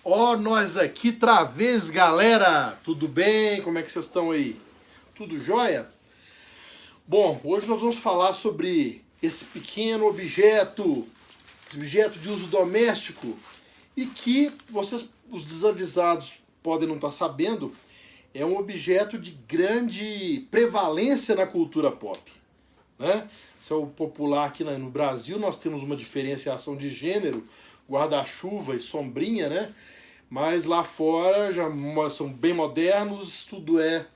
Ó, nós aqui outra vez, galera! Tudo bem? Como é que vocês estão aí? Tudo jóia? Bom, hoje nós vamos falar sobre esse pequeno objeto, esse objeto de uso doméstico e que vocês, os desavisados, podem não estar sabendo, é um objeto de grande prevalência na cultura pop, né? Isso é o popular aqui no Brasil, nós temos uma diferenciação de gênero, guarda-chuva e sombrinha, né? Mas lá fora já são bem modernos, tudo é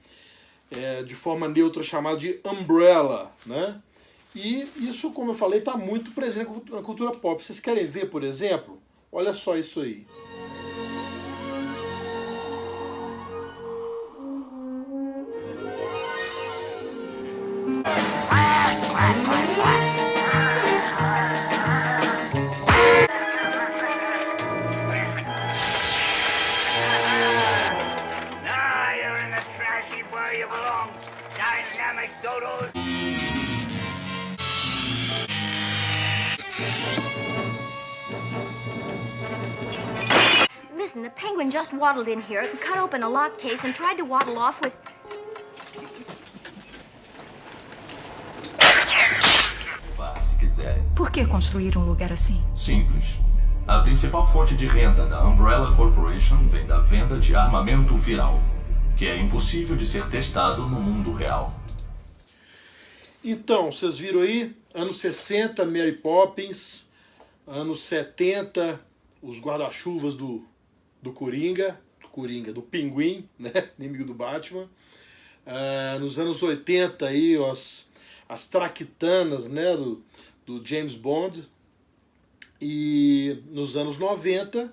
de forma neutra chamado de umbrella, né? E isso, como eu falei, está muito presente na cultura pop. Vocês querem ver, por exemplo? Olha só isso aí. Listen, the penguin just waddled in here, cut open a lock case, and tried to waddle off with... Vá, se quiserem. Por que construir um lugar assim? Simples. A principal fonte de renda da Umbrella Corporation vem da venda de armamento viral, que é impossível de ser testado no mundo real. Então, vocês viram aí? Anos 60, Mary Poppins. Anos 70, os guarda-chuvas do Coringa, do Pinguim, né? Inimigo do Batman. Nos anos 80 aí, as traquitanas, né? do James Bond. E nos anos 90,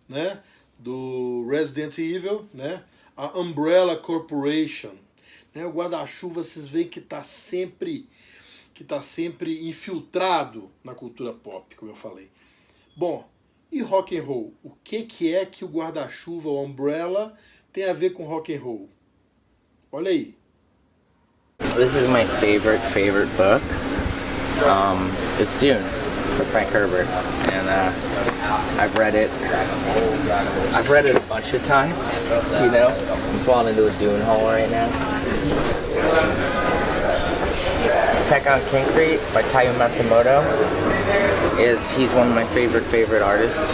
né? Do Resident Evil, né? A Umbrella Corporation. Né? O guarda-chuva, vocês veem que está sempre infiltrado na cultura pop, como eu falei. Bom, e rock and roll? O que é que o guarda-chuva, o umbrella, tem a ver com rock and roll? Olha aí. This is my favorite book. It's Dune by Frank Herbert, and I've read it a bunch of times. You know, I'm falling into a Dune hole right now. Attack on Concrete by Taiyo Matsumoto he's one of my favorite artists.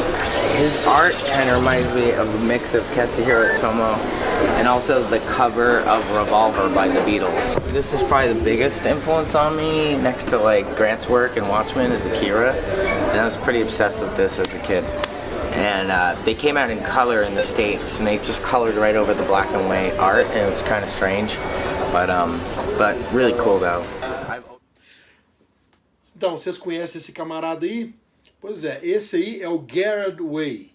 His art kind of reminds me of a mix of Katsuhiro Otomo and also the cover of Revolver by the Beatles. This is probably the biggest influence on me, next to like Grant's work and Watchmen, is Akira, and I was pretty obsessed with this as a kid. And they came out in color in the States, and they just colored right over the black and white art, and it was kind of strange, but really cool though. Então, vocês conhecem esse camarada aí? Pois é, esse aí é o Gerard Way,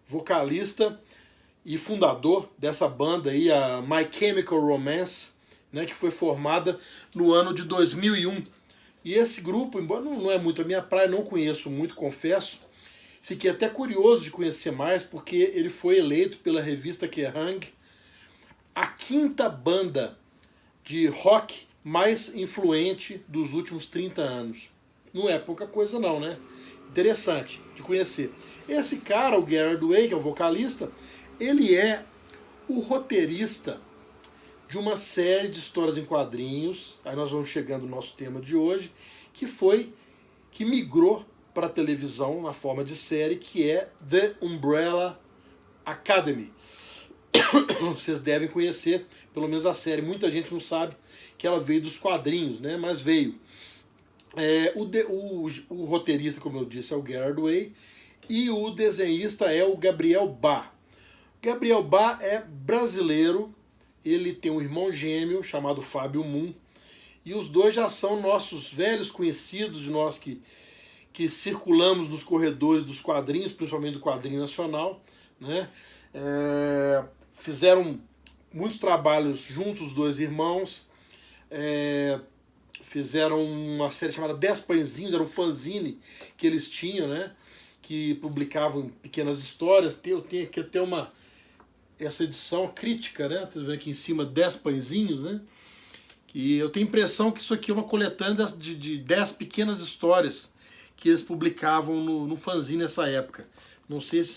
vocalista e fundador dessa banda aí, a My Chemical Romance, né, que foi formada no ano de 2001. E esse grupo, embora não é muito a minha praia, não conheço muito, confesso, fiquei até curioso de conhecer mais, porque ele foi eleito pela revista Kerrang! A quinta banda de rock mais influente dos últimos 30 anos. Não é pouca coisa não, né? Interessante de conhecer. Esse cara, o Gerard Way, que é o vocalista, ele é o roteirista de uma série de histórias em quadrinhos, aí nós vamos chegando no nosso tema de hoje, que migrou para a televisão na forma de série, que é The Umbrella Academy. Vocês devem conhecer, pelo menos a série. Muita gente não sabe que ela veio dos quadrinhos, né? Mas veio. O roteirista, como eu disse, é o Gerard Way, e o desenhista é o Gabriel Bá. Gabriel Bá é brasileiro, ele tem um irmão gêmeo chamado Fábio Moon, e os dois já são nossos velhos conhecidos, de nós que circulamos nos corredores dos quadrinhos, principalmente do quadrinho nacional, né? Fizeram muitos trabalhos juntos, os dois irmãos. Fizeram uma série chamada 10 Pãezinhos, era um fanzine que eles tinham, né? Que publicavam pequenas histórias. Eu tenho aqui até essa edição crítica, né? Vocês vendo aqui em cima 10 Pãezinhos, né? Que eu tenho a impressão que isso aqui é uma coletânea de 10 pequenas histórias que eles publicavam no fanzine nessa época. Não sei se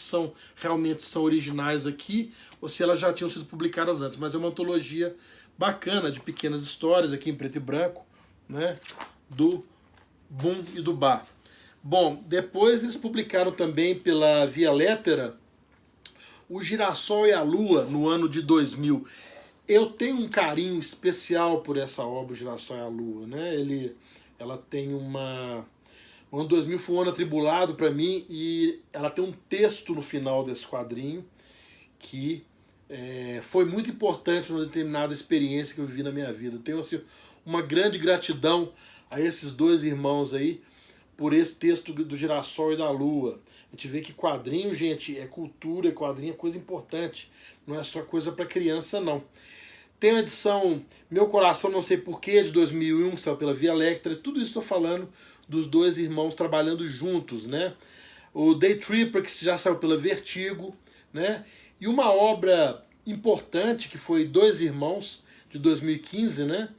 realmente são originais aqui ou se elas já tinham sido publicadas antes, mas é uma antologia bacana de pequenas histórias aqui em preto e branco, né, do Boom e do Bah. Bom, depois eles publicaram também pela Via Lettera O Girassol e a Lua, no ano de 2000. Eu tenho um carinho especial por essa obra, O Girassol e a Lua, né? Ela tem uma... O ano 2000 foi um ano atribulado para mim e ela tem um texto no final desse quadrinho que foi muito importante numa determinada experiência que eu vivi na minha vida. Tenho assim, uma grande gratidão a esses dois irmãos aí por esse texto do Girassol e da Lua. A gente vê que quadrinho, gente, é cultura, quadrinho é coisa importante, não é só coisa para criança, não. Tem a edição Meu Coração Não Sei Porquê, de 2001, que saiu pela Via Lettera. Tudo isso estou falando dos dois irmãos trabalhando juntos, né? O Day Tripper, que já saiu pela Vertigo, né? E uma obra importante, que foi Dois Irmãos, de 2015, né?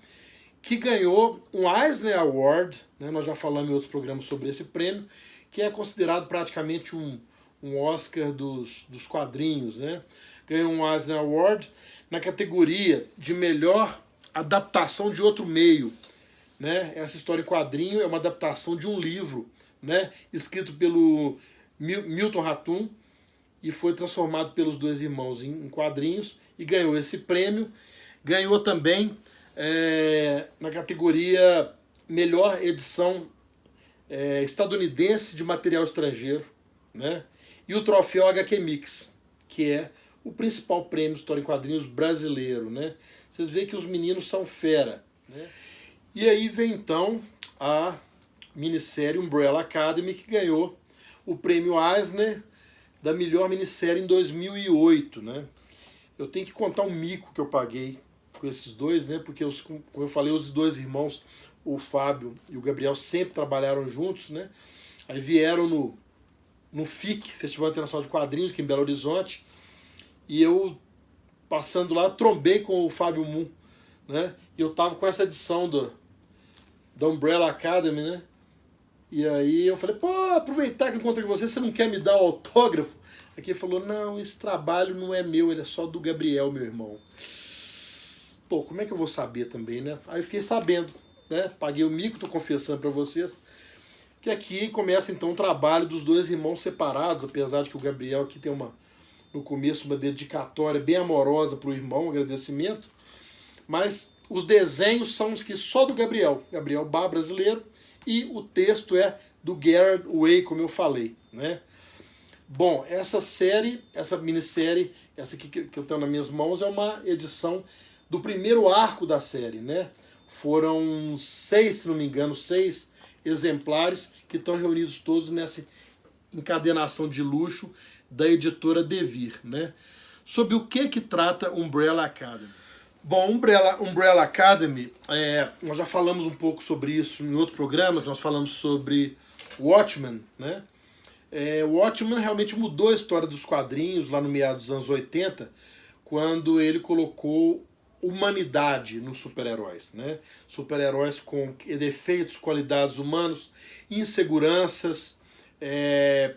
Que ganhou um Eisner Award, né? Nós já falamos em outros programas sobre esse prêmio, que é considerado praticamente um Oscar dos quadrinhos, né? Ganhou um Eisner Award na categoria de melhor adaptação de outro meio, né? Essa história em quadrinho é uma adaptação de um livro, né? Escrito pelo Milton Ratum e foi transformado pelos dois irmãos em quadrinhos e ganhou esse prêmio. Ganhou também na categoria melhor edição estadunidense de material estrangeiro, né? E o troféu HQ Mix, que é o principal prêmio de história em quadrinhos brasileiro, né? Vocês veem que os meninos são fera, né? E aí vem então a minissérie Umbrella Academy, que ganhou o prêmio Eisner da melhor minissérie em 2008, né? Eu tenho que contar um mico que eu paguei com esses dois, né? Porque, como eu falei, os dois irmãos, o Fábio e o Gabriel, sempre trabalharam juntos, né? Aí vieram no FIC, Festival Internacional de Quadrinhos, aqui em Belo Horizonte, e eu, passando lá, trombei com o Fábio Moon, né? E eu tava com essa edição da Umbrella Academy, né? E aí eu falei, pô, aproveitar que encontrei com você não quer me dar o autógrafo? Aqui ele falou, não, esse trabalho não é meu, ele é só do Gabriel, meu irmão. Pô, como é que eu vou saber também, né? Aí eu fiquei sabendo, né? Paguei o mico, tô confessando pra vocês, que aqui começa então o trabalho dos dois irmãos separados, apesar de que o Gabriel aqui tem no começo uma dedicatória bem amorosa pro irmão, um agradecimento, mas os desenhos são os que só do Gabriel Bá, brasileiro, e o texto é do Gerard Way, como eu falei, né? Bom, essa minissérie, essa aqui que eu tenho nas minhas mãos, é uma edição do primeiro arco da série, né? Foram 6, se não me engano, 6 exemplares que estão reunidos todos nessa encadenação de luxo da editora Devir, né? Sobre o que trata Umbrella Academy? Bom, Umbrella Academy, nós já falamos um pouco sobre isso em outro programa, que nós falamos sobre Watchmen, né? O Watchmen realmente mudou a história dos quadrinhos lá no meados dos anos 80, quando ele colocou humanidade nos super-heróis, né? Super-heróis com defeitos, qualidades humanos, inseguranças,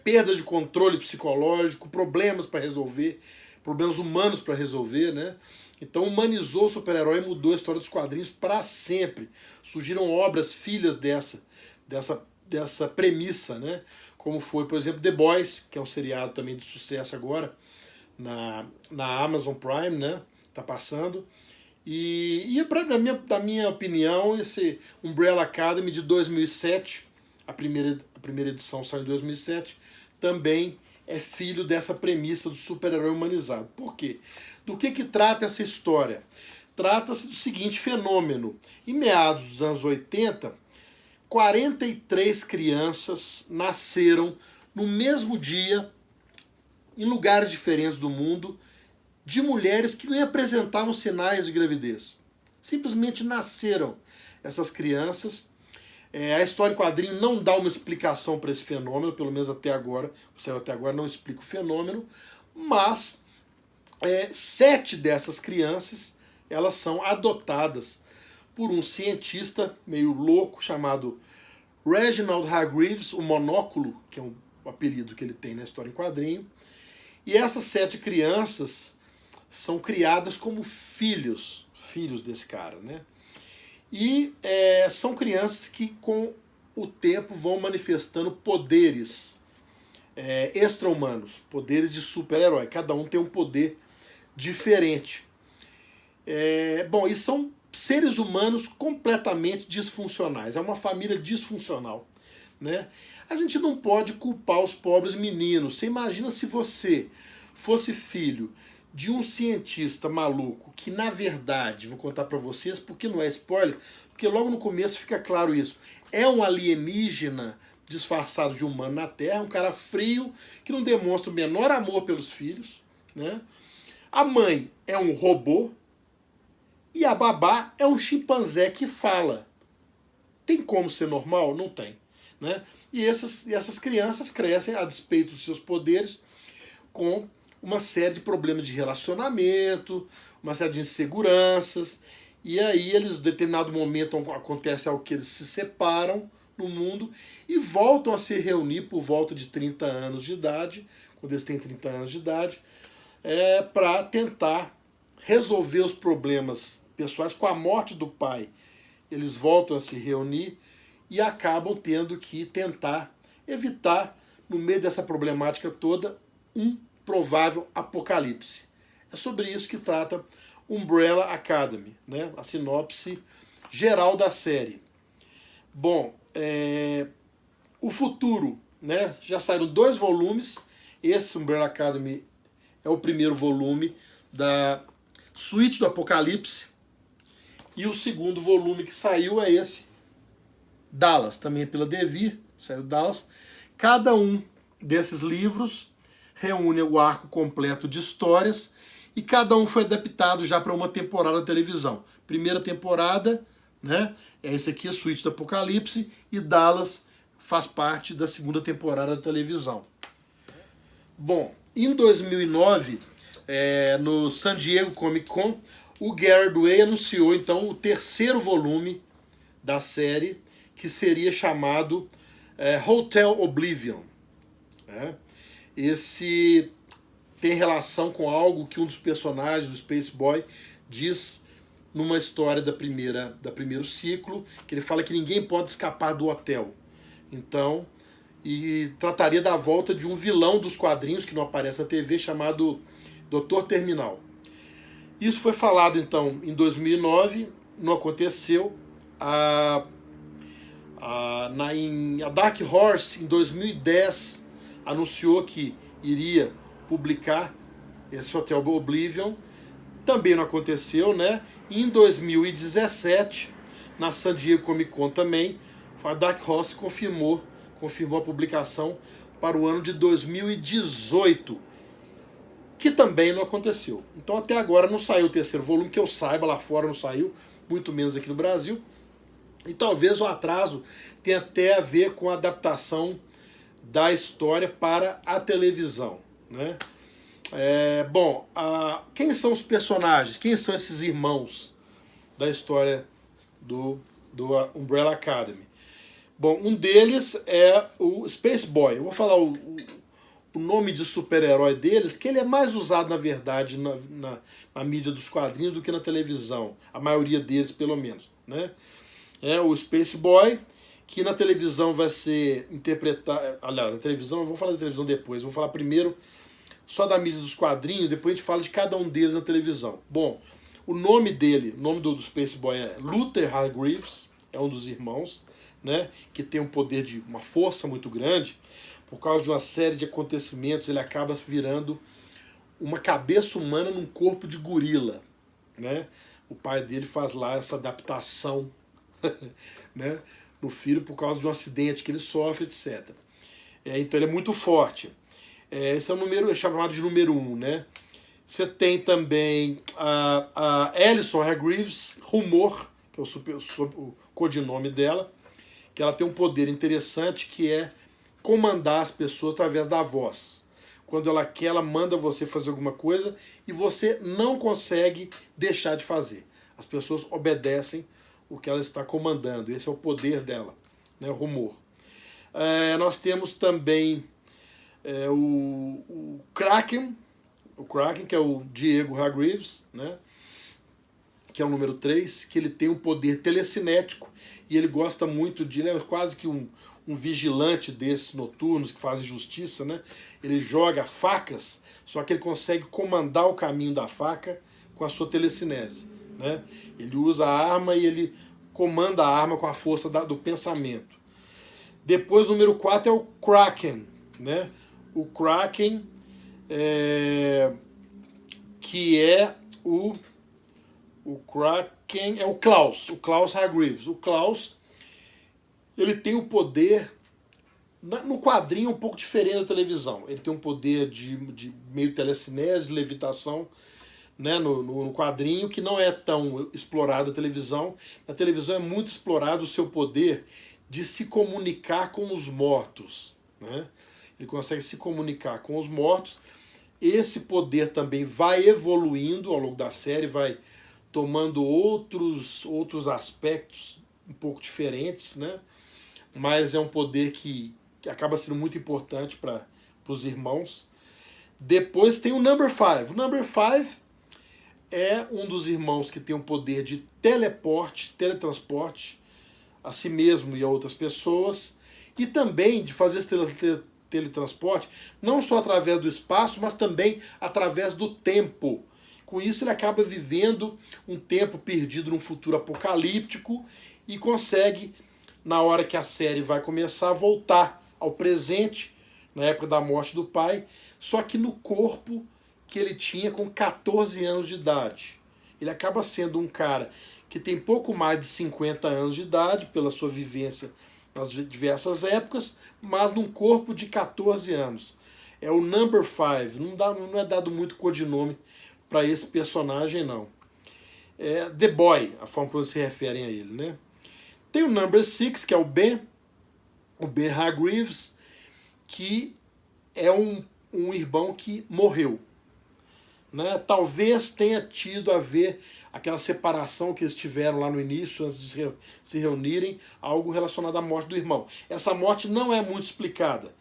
perda de controle psicológico, problemas para resolver, problemas humanos para resolver, né? Então humanizou o super-herói e mudou a história dos quadrinhos para sempre. Surgiram obras filhas dessa premissa, né? Como foi, por exemplo, The Boys, que é um seriado também de sucesso agora na Amazon Prime, né? Tá passando. E na minha opinião, esse Umbrella Academy de 2007, a primeira edição saiu em 2007, também é filho dessa premissa do super-herói humanizado. Por quê? Do que trata essa história? Trata-se do seguinte fenômeno. Em meados dos anos 80, 43 crianças nasceram no mesmo dia, em lugares diferentes do mundo, de mulheres que nem apresentavam sinais de gravidez. Simplesmente nasceram essas crianças. A história em quadrinho não dá uma explicação para esse fenômeno, pelo menos até agora. O céu até agora não explica o fenômeno, mas 7 dessas crianças elas são adotadas por um cientista meio louco chamado Reginald Hargreaves, o Monóculo, que é o apelido que ele tem na história em quadrinho. E essas 7 crianças são criadas como filhos desse cara, né? E são crianças que com o tempo vão manifestando poderes extra-humanos, poderes de super-herói. Cada um tem um poder diferente. Bom, e são seres humanos completamente disfuncionais. É uma família disfuncional, né? A gente não pode culpar os pobres meninos. Você imagina se você fosse filho de um cientista maluco que, na verdade, vou contar para vocês, porque não é spoiler, porque logo no começo fica claro isso, é um alienígena disfarçado de humano na Terra, um cara frio, que não demonstra o menor amor pelos filhos, né? A mãe é um robô e a babá é um chimpanzé que fala. Tem como ser normal? Não tem, né? E essas crianças crescem, a despeito dos seus poderes, com uma série de problemas de relacionamento, uma série de inseguranças, e aí eles, em determinado momento, acontece algo que eles se separam no mundo e voltam a se reunir por volta de 30 anos de idade, quando eles têm 30 anos de idade, para tentar resolver os problemas pessoais. Com a morte do pai, eles voltam a se reunir e acabam tendo que tentar evitar, no meio dessa problemática toda, um provável apocalipse. É sobre isso que trata Umbrella Academy, né? A sinopse geral da série. Bom, o futuro, né? Já saíram 2 volumes. Esse Umbrella Academy é o primeiro volume da Suíte do Apocalipse. E o segundo volume que saiu é esse, Dallas, também pela Devir, saiu Dallas. Cada um desses livros reúne o arco completo de histórias e cada um foi adaptado já para uma temporada de televisão. Primeira temporada, né, é esse aqui, a Suíte do Apocalipse, e Dallas faz parte da segunda temporada da televisão. Bom, em 2009, no San Diego Comic Con, o Gerard Way anunciou então o 3º volume da série, que seria chamado Hotel Oblivion. Esse tem relação com algo que um dos personagens do Space Boy diz numa história do primeiro ciclo, que ele fala que ninguém pode escapar do hotel. Então, e trataria da volta de um vilão dos quadrinhos que não aparece na TV, chamado Dr. Terminal. Isso foi falado então em 2009, não aconteceu. A Dark Horse, em 2010, anunciou que iria publicar esse Hotel Oblivion. Também não aconteceu, né? E em 2017, na San Diego Comic Con também, a Dark Horse confirmou a publicação para o ano de 2018, que também não aconteceu. Então até agora não saiu o 3º volume, que eu saiba, lá fora não saiu, muito menos aqui no Brasil. E talvez o atraso tenha até a ver com a adaptação da história para a televisão, né? Bom, quem são os personagens? Quem são esses irmãos da história do Umbrella Academy? Bom, um deles é o Space Boy. Eu vou falar o nome de super-herói deles, que ele é mais usado, na verdade, na mídia dos quadrinhos do que na televisão. A maioria deles, pelo menos, né? É o Space Boy, que na televisão vai ser interpretado... Aliás, na televisão, eu vou falar da televisão depois. Vou falar primeiro só da mídia dos quadrinhos, depois a gente fala de cada um deles na televisão. Bom, o nome dele, o nome do Space Boy é Luther Hargreaves, é um dos irmãos, né, que tem um poder de uma força muito grande. Por causa de uma série de acontecimentos, ele acaba virando uma cabeça humana num corpo de gorila, né? O pai dele faz lá essa adaptação né, no filho por causa de um acidente que ele sofre, etc. Então ele é muito forte. Esse é o número, é chamado de número 1, né? Você tem também a Alison Hargreaves, Rumor, que é o codinome dela, que ela tem um poder interessante que é comandar as pessoas através da voz. Quando ela quer, ela manda você fazer alguma coisa e você não consegue deixar de fazer. As pessoas obedecem o que ela está comandando. Esse é o poder dela, né? Rumor. Nós temos também O Kraken, que é o Diego Hargreaves, né? Que é o número 3, que ele tem um poder telecinético e ele gosta muito de... Ele é quase que um vigilante desses noturnos que fazem justiça, né? Ele joga facas, só que ele consegue comandar o caminho da faca com a sua telecinese, né? Ele usa a arma e ele comanda a arma com a força do pensamento. Depois, o número 4 é o Kraken, né? O Kraken, que é o Kraken, é o Klaus Hargreaves. O Klaus, ele tem o poder, no quadrinho, um pouco diferente da televisão. Ele tem um poder de meio telecinese, levitação, né, no quadrinho, que não é tão explorado na televisão. Na televisão é muito explorado o seu poder de se comunicar com os mortos, né? Ele consegue se comunicar com os mortos. Esse poder também vai evoluindo ao longo da série, vai tomando outros aspectos um pouco diferentes, né? Mas é um poder que acaba sendo muito importante para os irmãos. Depois tem o Number 5. O Number 5 é um dos irmãos que tem o poder de teletransporte a si mesmo e a outras pessoas, e também de fazer esse teletransporte não só através do espaço, mas também através do tempo. Com isso ele acaba vivendo um tempo perdido num futuro apocalíptico e consegue, na hora que a série vai começar, voltar ao presente, na época da morte do pai, só que no corpo que ele tinha com 14 anos de idade. Ele acaba sendo um cara que tem pouco mais de 50 anos de idade, pela sua vivência nas diversas épocas, mas num corpo de 14 anos. É o Number 5, não é dado muito codinome para esse personagem, não. É The Boy, a forma como se referem a ele, né? Tem o Number 6, que é o Ben Hargreaves, que é um irmão que morreu, né? Talvez tenha tido a ver aquela separação que eles tiveram lá no início, antes de se reunirem, algo relacionado à morte do irmão. Essa morte não é muito explicada,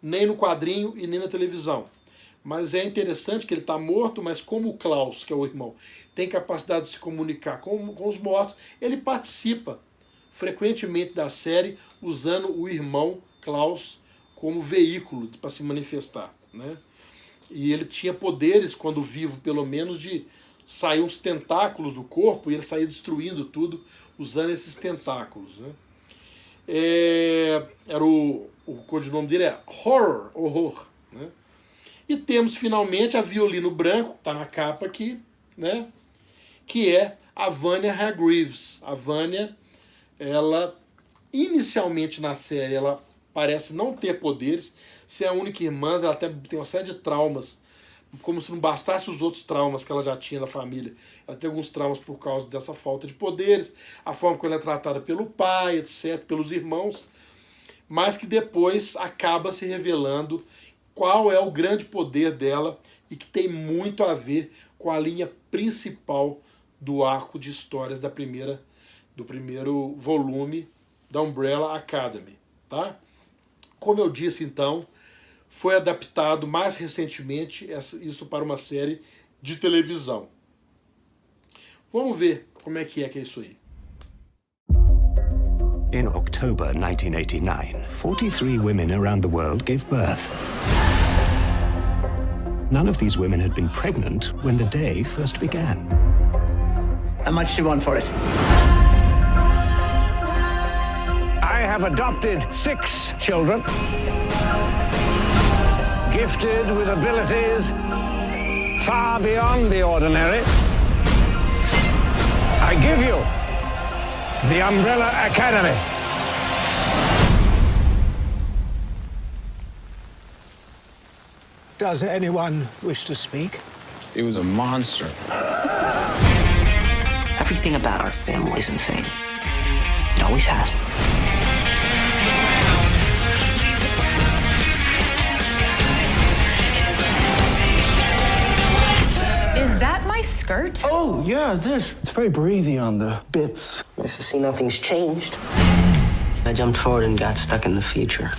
nem no quadrinho e nem na televisão. Mas é interessante que ele está morto, mas como o Klaus, que é o irmão, tem capacidade de se comunicar com os mortos, ele participa frequentemente da série, usando o irmão Klaus como veículo para se manifestar, né? E ele tinha poderes, quando vivo pelo menos, de sair uns tentáculos do corpo e ele saía destruindo tudo usando esses tentáculos, né? Era o codinome dele é Horror, né? E temos finalmente a Violino Branco, que está na capa aqui, né? Que é a Vanya Hargreaves. A Vanya, ela inicialmente na série, ela parece não ter poderes, ser a única irmã, ela até tem uma série de traumas, como se não bastasse os outros traumas que ela já tinha na família. Ela tem alguns traumas por causa dessa falta de poderes, a forma como ela é tratada pelo pai, etc., pelos irmãos, mas que depois acaba se revelando qual é o grande poder dela e que tem muito a ver com a linha principal do arco de histórias do primeiro volume da Umbrella Academy, tá? Como eu disse, então, foi adaptado mais recentemente isso para uma série de televisão. Vamos ver como é que é isso aí. In October 1989, 43 women around the world gave birth. None of these women had been pregnant when the day first began. How much do you want for it? I have adopted 6 children, gifted with abilities far beyond the ordinary. I give you the Umbrella Academy. Does anyone wish to speak? He was a monster. Everything about our family is insane. It always has been. Is that my skirt? Oh, yeah, this. It's very breathy on the bits. Nice to see nothing's changed. I jumped forward and got stuck in the future.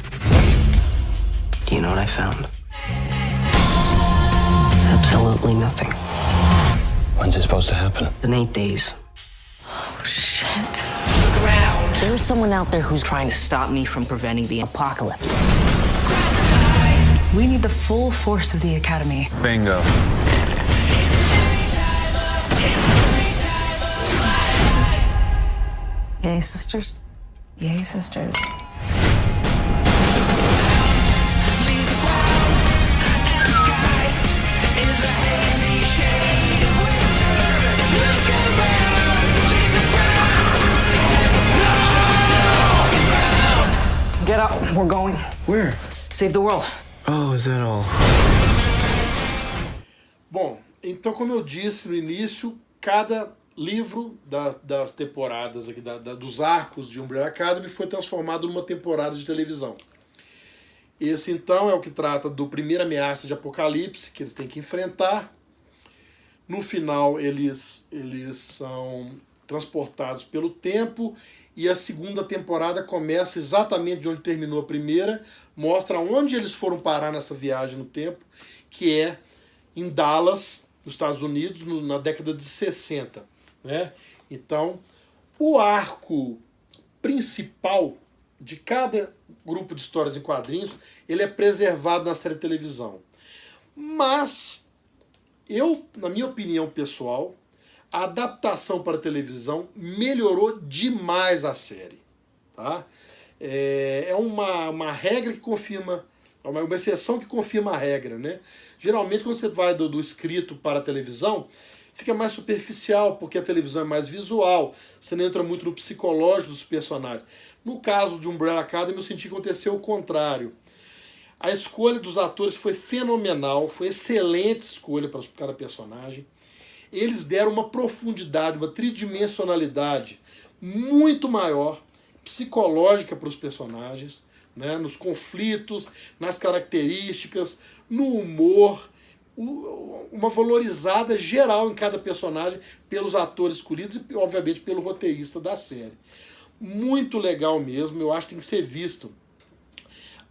Do you know what I found? Absolutely nothing. When's it supposed to happen? In 8 days. Oh, shit. There's someone out there who's trying to stop me from preventing the apocalypse. We need the full force of the Academy. Bingo. Yay, sisters. Yay, sisters. Get up, we're going. Where? Save the world. Oh, is that all? Bom, então como eu disse no início, cada livro das temporadas aqui, dos arcos de Umbrella Academy foi transformado numa temporada de televisão. Esse então é o que trata do primeira ameaça de apocalipse que eles têm que enfrentar. No final eles são transportados pelo tempo e a segunda temporada começa exatamente de onde terminou a primeira, mostra onde eles foram parar nessa viagem no tempo, que é em Dallas, nos Estados Unidos, na década de 60. Né? Então, o arco principal de cada grupo de histórias em quadrinhos, ele é preservado na série de televisão. Mas, na minha opinião pessoal, a adaptação para a televisão melhorou demais a série. Tá? É uma regra que confirma, uma exceção que confirma a regra. Né? Geralmente, quando você vai do escrito para a televisão, fica mais superficial, porque a televisão é mais visual, você não entra muito no psicológico dos personagens. No caso de Umbrella Academy, eu senti que aconteceu o contrário. A escolha dos atores foi fenomenal, foi excelente escolha para cada personagem. Eles deram uma profundidade, uma tridimensionalidade muito maior, psicológica para os personagens, né? Nos conflitos, nas características, no humor, uma valorizada geral em cada personagem pelos atores escolhidos e, obviamente, pelo roteirista da série. Muito legal mesmo, eu acho que tem que ser visto.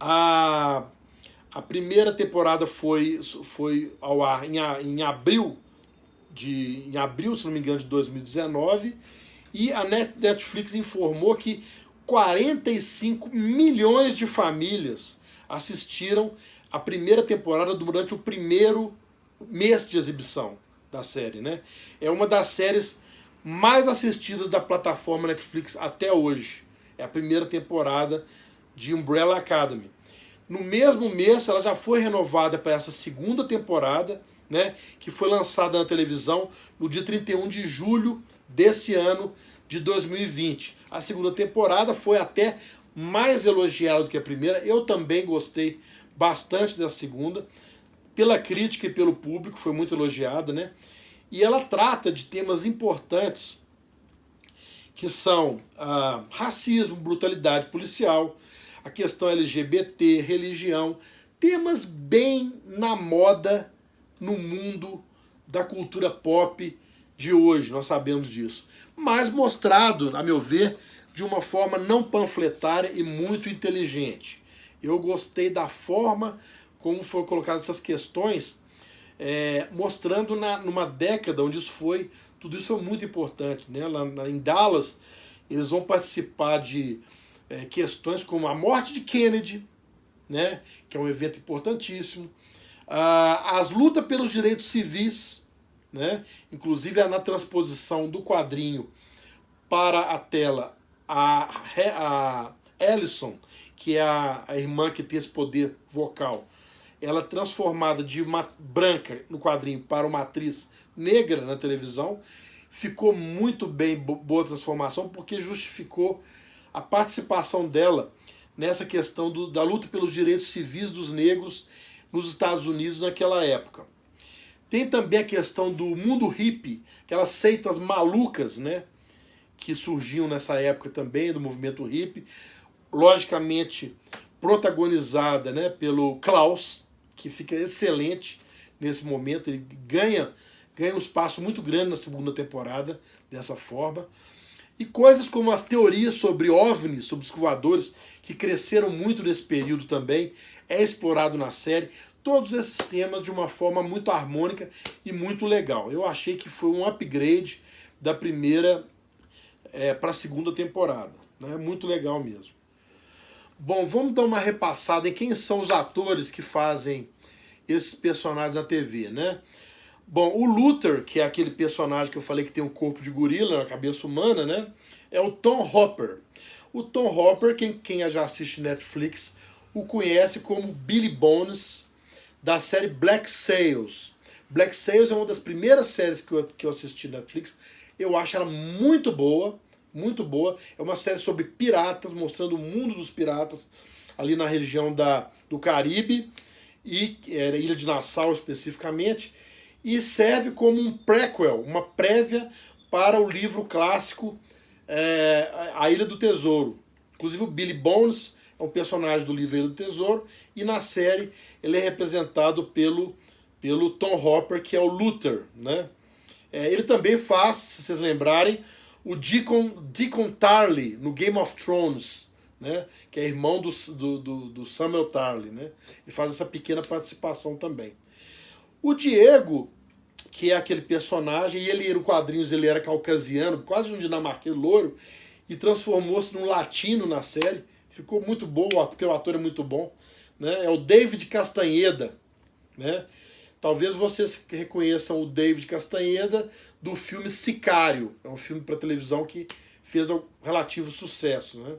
A primeira temporada foi ao ar em abril, se não me engano, de 2019, e a Netflix informou que 45 milhões de famílias assistiram a primeira temporada durante o primeiro mês de exibição da série. Né? É uma das séries mais assistidas da plataforma Netflix até hoje. É a primeira temporada de Umbrella Academy. No mesmo mês, ela já foi renovada para essa segunda temporada, né, que foi lançada na televisão no dia 31 de julho desse ano de 2020. A segunda temporada foi até mais elogiada do que a primeira. Eu também gostei bastante da segunda, pela crítica e pelo público, foi muito elogiada, né? E ela trata de temas importantes, que são racismo, brutalidade policial, a questão LGBT, religião, temas bem na moda no mundo da cultura pop de hoje, nós sabemos disso. Mas mostrado, a meu ver, de uma forma não panfletária e muito inteligente. Eu gostei da forma como foram colocadas essas questões, mostrando numa década onde tudo isso foi muito importante. Né? Lá em Dallas, eles vão participar de questões como a morte de Kennedy, né? Que é um evento importantíssimo, as lutas pelos direitos civis, né? Inclusive na transposição do quadrinho para a tela, a Allison, que é a irmã que tem esse poder vocal, ela transformada de uma branca no quadrinho para uma atriz negra na televisão, ficou muito bem, boa transformação, porque justificou a participação dela nessa questão da luta pelos direitos civis dos negros nos Estados Unidos naquela época. Tem também a questão do mundo hippie, aquelas seitas malucas, né, que surgiam nessa época também, do movimento hippie, logicamente protagonizada, né, pelo Klaus, que fica excelente nesse momento, ele ganha um espaço muito grande na segunda temporada dessa forma. E coisas como as teorias sobre OVNIs, sobre os voadores, que cresceram muito nesse período também, é explorado na série. Todos esses temas de uma forma muito harmônica e muito legal. Eu achei que foi um upgrade da primeira para a segunda temporada. Né? Muito legal mesmo. Bom, vamos dar uma repassada em quem são os atores que fazem esses personagens na TV, né? Bom, o Luther, que é aquele personagem que eu falei que tem um corpo de gorila na cabeça humana, né? É o Tom Hopper. O Tom Hopper, quem já assiste Netflix, o conhece como Billy Bones, da série Black Sails. Black Sails é uma das primeiras séries que eu assisti na Netflix. Eu acho ela muito boa, muito boa. É uma série sobre piratas, mostrando o mundo dos piratas, ali na região do Caribe, e era Ilha de Nassau especificamente, e serve como um prequel, uma prévia para o livro clássico A Ilha do Tesouro. Inclusive o Billy Bones é um personagem do livro A Ilha do Tesouro, e na série ele é representado pelo Tom Hopper, que é o Luther, né? Ele também faz, se vocês lembrarem, o Deacon Tarly no Game of Thrones, né? Que é irmão do Samuel Tarly, né? Ele faz essa pequena participação também. O Diego, que é aquele personagem, e ele no quadrinhos ele era caucasiano, quase um dinamarquês louro, e transformou-se num latino na série. Ficou muito bom, porque o ator é muito bom, né? É o David Castanheda, né? Talvez vocês reconheçam o David Castanheda do filme Sicário. É um filme para televisão que fez um relativo sucesso, né?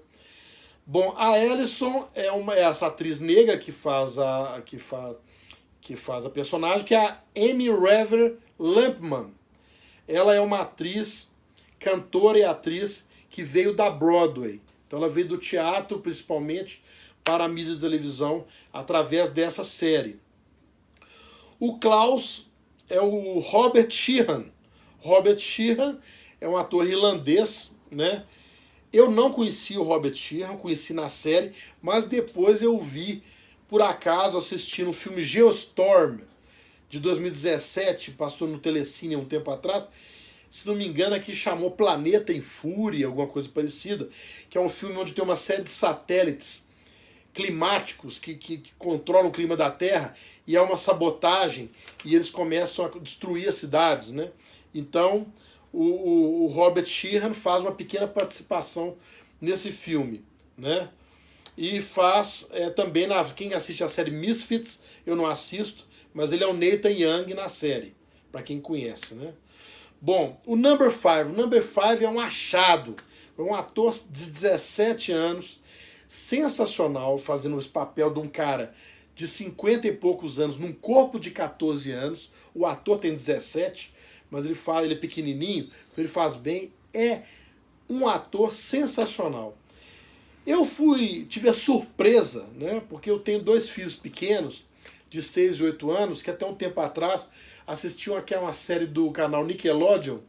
Bom, a Ellison é essa atriz negra que faz a personagem, que é a Amy Rever Lampman. Ela é uma atriz, cantora e atriz que veio da Broadway. Então ela veio do teatro, principalmente, para a mídia de televisão, através dessa série. O Klaus é o Robert Sheehan. Robert Sheehan é um ator irlandês, né? Eu não conheci o Robert Sheehan, conheci na série, mas depois eu vi, por acaso, assistindo o filme Geostorm, de 2017, passou no Telecine há um tempo atrás, se não me engano aqui chamou Planeta em Fúria, alguma coisa parecida, que é um filme onde tem uma série de satélites climáticos que controlam o clima da Terra, e é uma sabotagem, e eles começam a destruir as cidades, né? Então, o Robert Sheehan faz uma pequena participação nesse filme, né? E faz também, quem assiste a série Misfits, eu não assisto, mas ele é o Nathan Young na série, para quem conhece, né? Bom, o Number 5. O Number 5 é um achado, é um ator de 17 anos, sensacional, fazendo esse papel de um cara de 50 e poucos anos, num corpo de 14 anos. O ator tem 17, mas ele é pequenininho, então ele faz bem. É um ator sensacional. Eu tive a surpresa, né, porque eu tenho 2 filhos pequenos, de 6 e 8 anos, que até um tempo atrás assistiam uma série do canal Nickelodeon,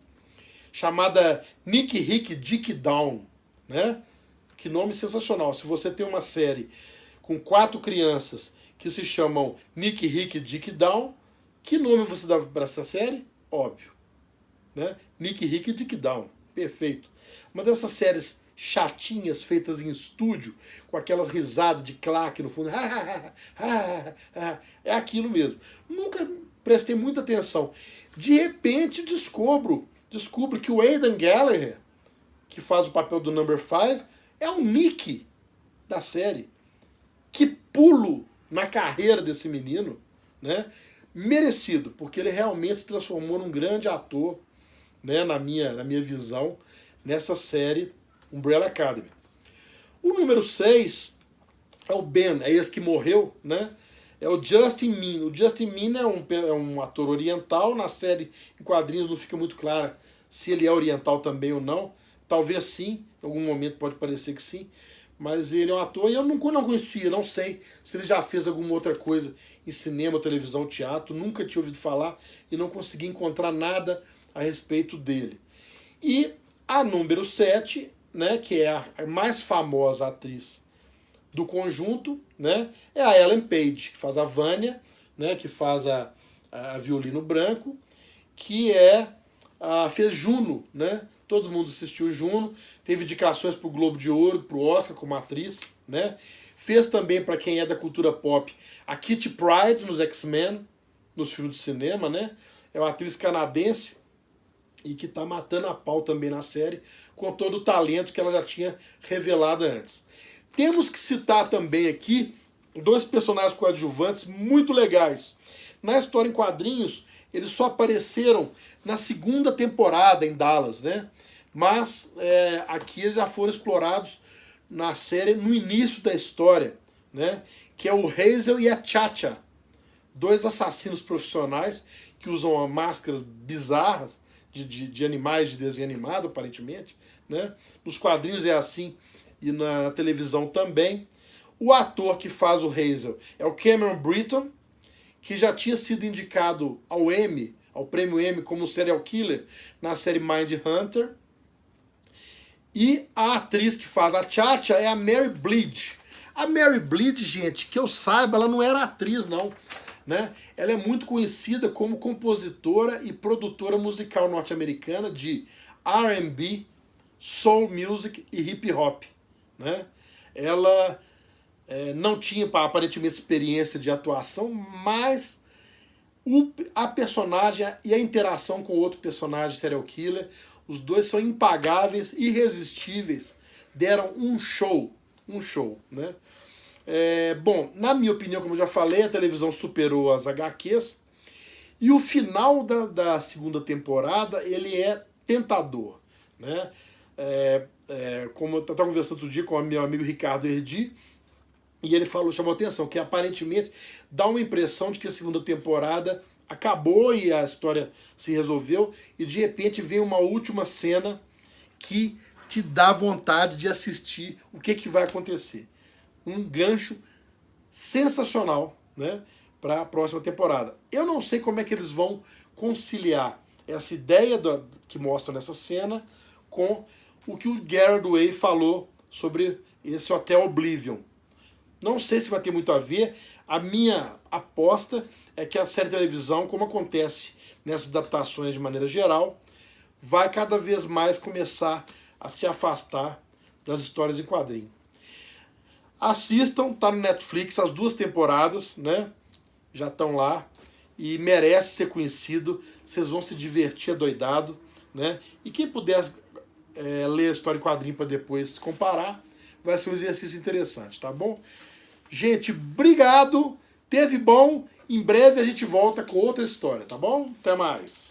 chamada Nick, Rick, Dick Down, né? Que nome sensacional. Se você tem uma série com 4 crianças que se chamam Nick, Rick, Dick Down, que nome você dá para essa série? Óbvio, né? Nick, Rick, Dick Down. Perfeito. Uma dessas séries chatinhas, feitas em estúdio, com aquelas risadas de claque no fundo. É aquilo mesmo. Nunca prestei muita atenção. De repente descubro que o Aidan Gallagher, que faz o papel do Number 5, é o Nick da série. Que pulo na carreira desse menino, né? Merecido, porque ele realmente se transformou num grande ator, né, na minha visão, nessa série Umbrella Academy. O número 6 é o Ben, é esse que morreu, né? É o Justin Min. O Justin Min é um ator oriental. Na série em quadrinhos não fica muito clara se ele é oriental também ou não. Talvez sim, em algum momento pode parecer que sim. Mas ele é um ator e eu não conhecia, não sei se ele já fez alguma outra coisa em cinema, televisão, teatro. Nunca tinha ouvido falar e não consegui encontrar nada a respeito dele. E a número 7, né, que é a mais famosa atriz do conjunto, né, é a Ellen Page, que faz a Vanya, né, que faz a Violino Branco, que fez Juno, né, todo mundo assistiu Juno, teve indicações pro Globo de Ouro, pro Oscar como atriz, né? Fez também, para quem é da cultura pop, a Kitty Pryde nos X-Men, nos filmes de cinema, né? É uma atriz canadense e que tá matando a pau também na série, com todo o talento que ela já tinha revelado antes. Temos que citar também aqui 2 personagens coadjuvantes muito legais. Na história em quadrinhos, eles só apareceram na 2ª temporada em Dallas, né? Mas aqui eles já foram explorados na série no início da história, né? Que é o Hazel e a Cha-Cha, 2 assassinos profissionais que usam máscaras bizarras de animais de desenho animado, aparentemente, né? Nos quadrinhos é assim e na televisão também. O ator que faz o Hazel é o Cameron Britton, que já tinha sido indicado ao Emmy, ao prêmio Emmy como serial killer na série Mindhunter. E a atriz que faz a Cha-Cha é a Mary Bleed. A Mary Bleed, gente, que eu saiba, ela não era atriz, não, né? Ela é muito conhecida como compositora e produtora musical norte-americana de R&B, soul music e hip hop, né? Ela não tinha aparentemente experiência de atuação, mas a personagem e a interação com o outro personagem serial killer, os 2 são impagáveis, irresistíveis, deram um show, né? Bom, na minha opinião, como eu já falei, a televisão superou as HQs, e o final da 2ª temporada, ele é tentador, né? Como eu estava conversando outro dia com o meu amigo Ricardo Erdi, e ele chamou atenção, que aparentemente dá uma impressão de que a 2ª temporada acabou e a história se resolveu, e de repente vem uma última cena que te dá vontade de assistir o que vai acontecer. Um gancho sensacional, né, para a próxima temporada. Eu não sei como é que eles vão conciliar essa ideia que mostram nessa cena com o que o Gerard Way falou sobre esse Hotel Oblivion. Não sei se vai ter muito a ver. A minha aposta é que a série de televisão, como acontece nessas adaptações de maneira geral, vai cada vez mais começar a se afastar das histórias em quadrinho. Assistam, tá no Netflix, as 2 temporadas, né? Já estão lá e merece ser conhecido. Vocês vão se divertir adoidado, né? E quem puder ler a história em quadrinho para depois comparar, vai ser um exercício interessante, tá bom? Gente, obrigado, teve bom. Em breve a gente volta com outra história, tá bom? Até mais.